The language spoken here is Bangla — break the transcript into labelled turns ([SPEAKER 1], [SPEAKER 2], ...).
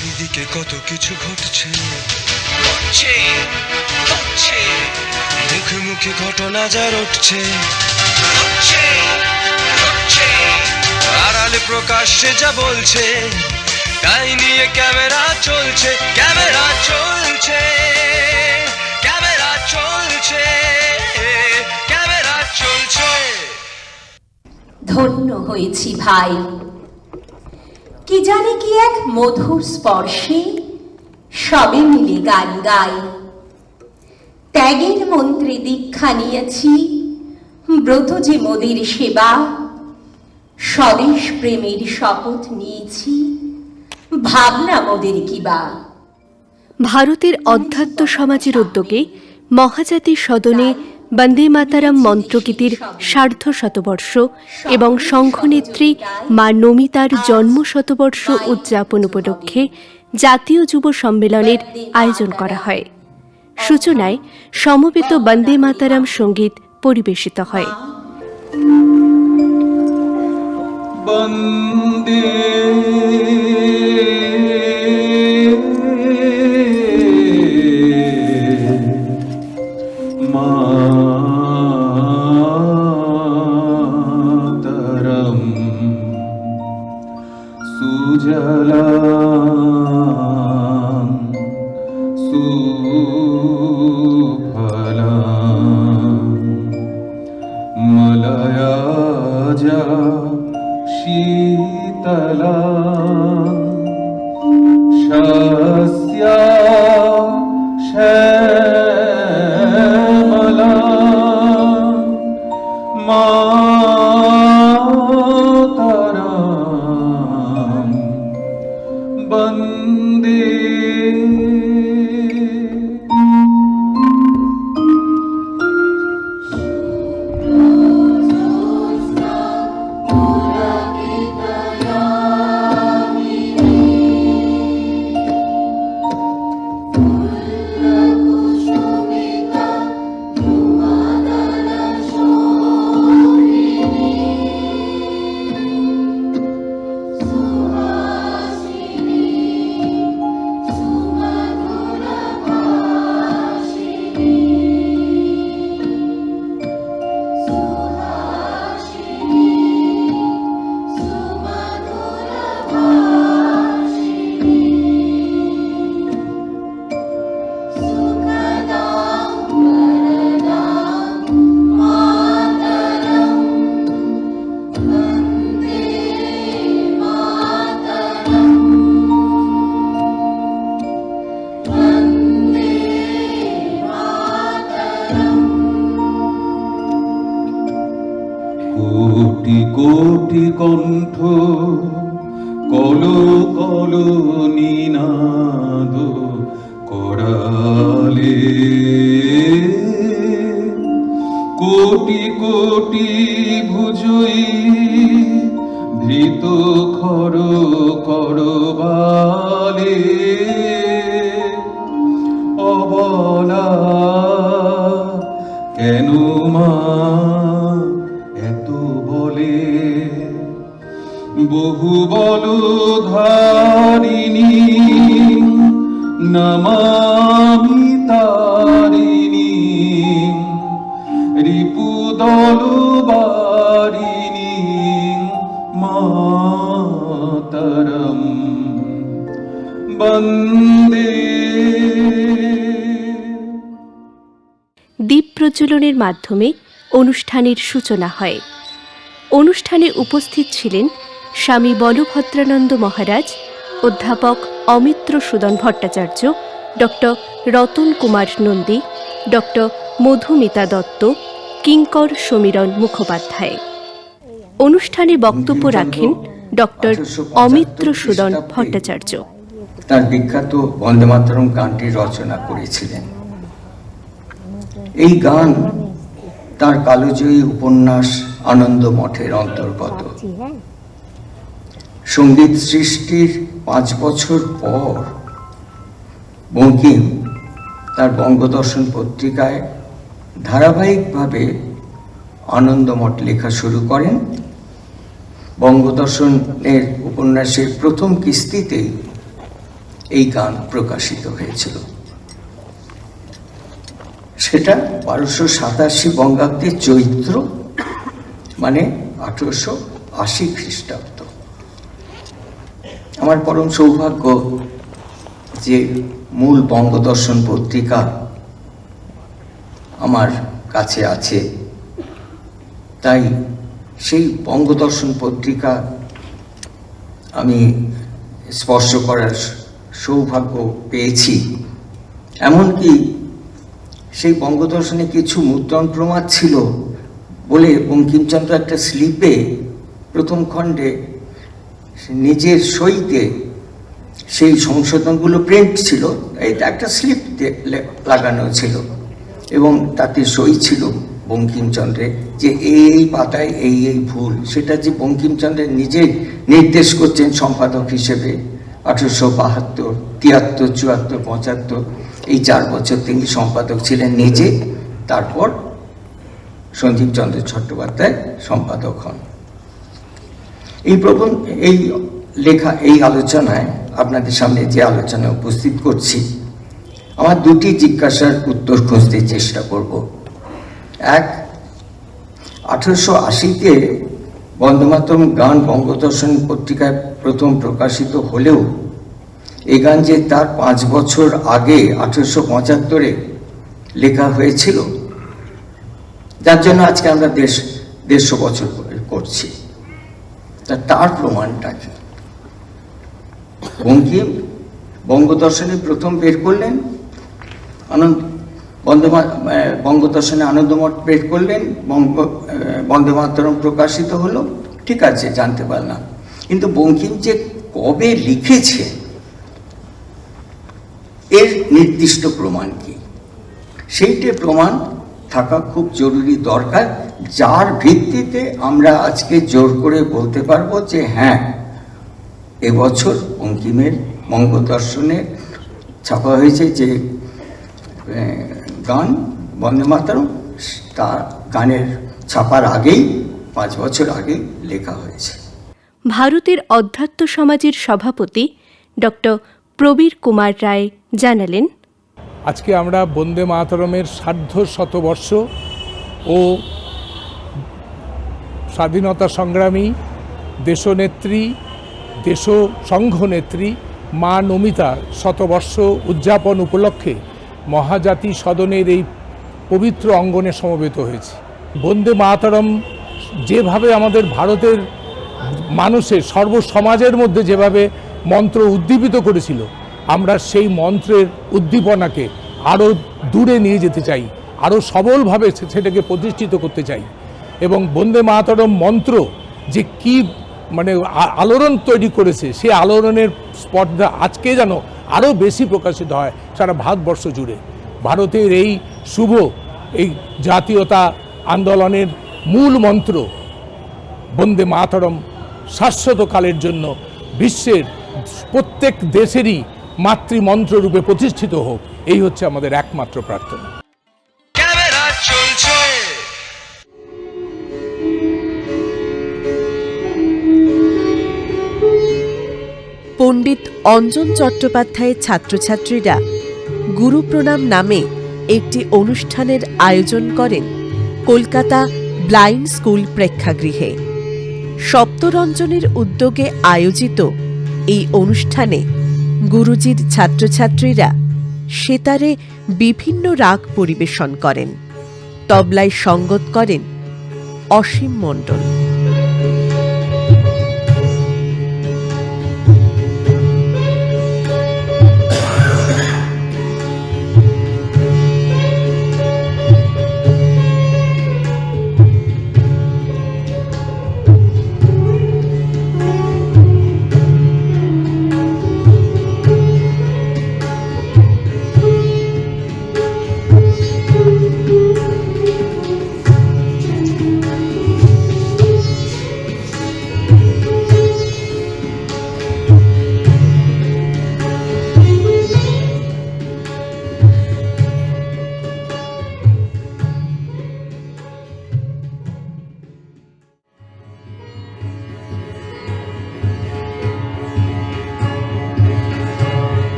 [SPEAKER 1] চারিদিকে কত কিছু ঘটছে, মুখে মুখে ঘটনা যা রটছে, আড়ালে প্রকাশ্যে যা বলছে, তাই নিয়ে ক্যামেরা চলছে, ক্যামেরা চলছে, ক্যামেরা চলছে, ক্যামেরা চলছে।
[SPEAKER 2] ধন্য হয়েছি ভাই, কি জানি কি এক মধুর স্পর্শে সবে মিলে গান গাই। ত্যাগের মন্ত্রে দীক্ষা নিয়েছি, ব্রত যে মোদের সেবা, স্বদেশ প্রেমের শপথ নিয়েছি, ভাবনা মোদের কিবা।
[SPEAKER 3] ভারতের অধ্যাত্ম সমাজের উদ্যোগে মহাজাতি সদনে বন্দে মাতারাম মন্ত্রগীতির সার্ধশতবর্ষ এবং সংঘনেত্রী মা নমিতার জন্মশতবর্ষ উদযাপন উপলক্ষে জাতীয় যুব সম্মেলনের আয়োজন করা হয়। সূচনায় সমবেত বন্দে মাতারাম সঙ্গীত পরিবেশিত হয়।
[SPEAKER 4] বন্দে মাতরম সুজলাং সুফলাং মলয়াজ শীতলাং শস্যা শ্যামলাং মাতরম বন্দে। কোটি কোটি কণ্ঠ কল কল নিনাদ করালে, কোটি কোটি ভুজই ধৃত খর করবালে, অবলা কেন মা এত বলে, বহু বল ধারিণী নমামি তারিণী, রিপুদল বারিণী মাতরম বন্দে।
[SPEAKER 3] দীপ প্রজ্বলনের মাধ্যমে অনুষ্ঠানের সূচনা হয়। অনুষ্ঠানে উপস্থিত ছিলেন স্বামী বলভদ্রানন্দ মহারাজ, অধ্যাপক অমিত্র সুদন ভট্টাচার্য, ডক্টর রতন কুমার নন্দী, ডক্টর মধুমিতা দত্ত, কিঙ্কর সমীরণ মুখোপাধ্যায়। অনুষ্ঠানে বক্তব্য রাখেন ডক্টর অমিত্র সুদন ভট্টাচার্য।
[SPEAKER 5] তার বিখ্যাত বন্দে মাতরম গানটি রচনা করেছিলেন। এই গান তার কালজয়ী উপন্যাস আনন্দ মঠের অন্তর্গত। সঙ্গীত সৃষ্টির 5 বছর পর বঙ্কিম তার বঙ্গদর্শন পত্রিকায় ধারাবাহিকভাবে আনন্দমঠ লেখা শুরু করেন। বঙ্গদর্শনের উপন্যাসের প্রথম কিস্তিতেই এই গান প্রকাশিত হয়েছিল। সেটা 1287 বঙ্গাব্দের চৈত্র, মানে 1880 খ্রিস্টাব্দ। আমার পরম সৌভাগ্য যে মূল বঙ্গদর্শন পত্রিকা আমার কাছে আছে, তাই সেই বঙ্গদর্শন পত্রিকা আমি স্পর্শ করার সৌভাগ্য পেয়েছি। এমনকি সেই বঙ্গদর্শনে কিছু মুদ্রণ প্রমাণ ছিল বলে বঙ্কিমচন্দ্র একটা স্লিপে প্রথম খণ্ডে নিজের সইতে সেই সংশোধনগুলো প্রিন্ট ছিল, এটা একটা স্লিপ লাগানো ছিল এবং তাতে সই ছিল বঙ্কিমচন্দ্রের যে এই পাতায় এই ভুল, সেটা যে বঙ্কিমচন্দ্রের নিজে নির্দেশ করছেন সম্পাদক হিসেবে 1872, 73, 74, 75 এই 4 বছর তিনি সম্পাদক ছিলেন নিজে। তারপর সঞ্জীবচন্দ্র চট্টোপাধ্যায় সম্পাদক হন। এই লেখা, এই আলোচনায় আপনাদের সামনে যে আলোচনায় উপস্থিত করছি, আমার দুটি জিজ্ঞাসার উত্তর খুঁজতে চেষ্টা করব। এক, 1880-তে বন্দে মাতরম গান বঙ্গদর্শন পত্রিকায় প্রথম প্রকাশিত হলেও এই গান যে তার 5 বছর আগে 1875-এ লেখা হয়েছিল, যার জন্য আজকে আমরা 150 বছর করছি, তার প্রমাণটা কি? বঙ্কিম বঙ্গদর্শনে প্রথম বের করলেন, বঙ্গদর্শনে আনন্দমঠ বের করলেন, বন্দে মাতরম প্রকাশিত হলো, ঠিক আছে, জানতে পারলাম। কিন্তু বঙ্কিম যে কবে লিখেছে এর নির্দিষ্ট প্রমাণ কি? সেইটা প্রমাণ থাকা খুব জরুরি দরকার, যার ভিত্তিতে আমরা আজকে জোর করে বলতে পারবো যে হ্যাঁ, এবছর বঙ্কিমের বঙ্গদর্শনে ছাপা হয়েছে যে গান বন্দে মাতরম, তার গানের ছাপার আগেই 5 বছর আগে লেখা হয়েছে।
[SPEAKER 3] ভারতের অধ্যাত্ম সমাজের সভাপতি ডক্টর প্রবীর কুমার রায় জানালেন,
[SPEAKER 6] আজকে আমরা বন্দে মাতরমের 150 ও স্বাধীনতা সংগ্রামী দেশনেত্রী, দেশ সংঘনেত্রী মা নমিতার 100 উদযাপন উপলক্ষে মহাজাতি সদনের এই পবিত্র অঙ্গনে সমবেত হয়েছে। বন্দে মাতরম যেভাবে আমাদের ভারতের মানুষের সর্বসমাজের মধ্যে যেভাবে মন্ত্র উদ্দীপিত করেছিল, আমরা সেই মন্ত্রের উদ্দীপনাকে আরও দূরে নিয়ে যেতে চাই, আরও সবলভাবে সেটাকে প্রতিষ্ঠিত করতে চাই। এবং বন্দে মাতরম মন্ত্র যে কি মানে আলোড়ন তৈরি করেছে, সেই আলোড়নের স্পটটা আজকে যেন আরও বেশি প্রকাশিত হয় সারা ভারতবর্ষ জুড়ে। ভারতের এই শুভ এই জাতীয়তা আন্দোলনের মূল মন্ত্র বন্দে মাতরম শাশ্বতকালের জন্য বিশ্বের প্রত্যেক দেশেরই মাতৃমন্ত্র রূপে প্রতিষ্ঠিত হোক, এই হচ্ছে আমাদের একমাত্র প্রার্থনা।
[SPEAKER 1] ক্যামেরা চলছে।
[SPEAKER 7] পণ্ডিত অঞ্জন চট্টোপাধ্যায়ের ছাত্রছাত্রীরা গুরু প্রণাম নামে একটি অনুষ্ঠানের আয়োজন করেন কলকাতা ব্লাইন্ড স্কুল প্রেক্ষাগৃহে। সপ্তরঞ্জনের উদ্যোগে আয়োজিত এই অনুষ্ঠানে গুরুজির ছাত্রছাত্রীরা সেতারে বিভিন্ন রাগ পরিবেশন করেন। তবলায় সঙ্গত করেন অসীম মণ্ডল।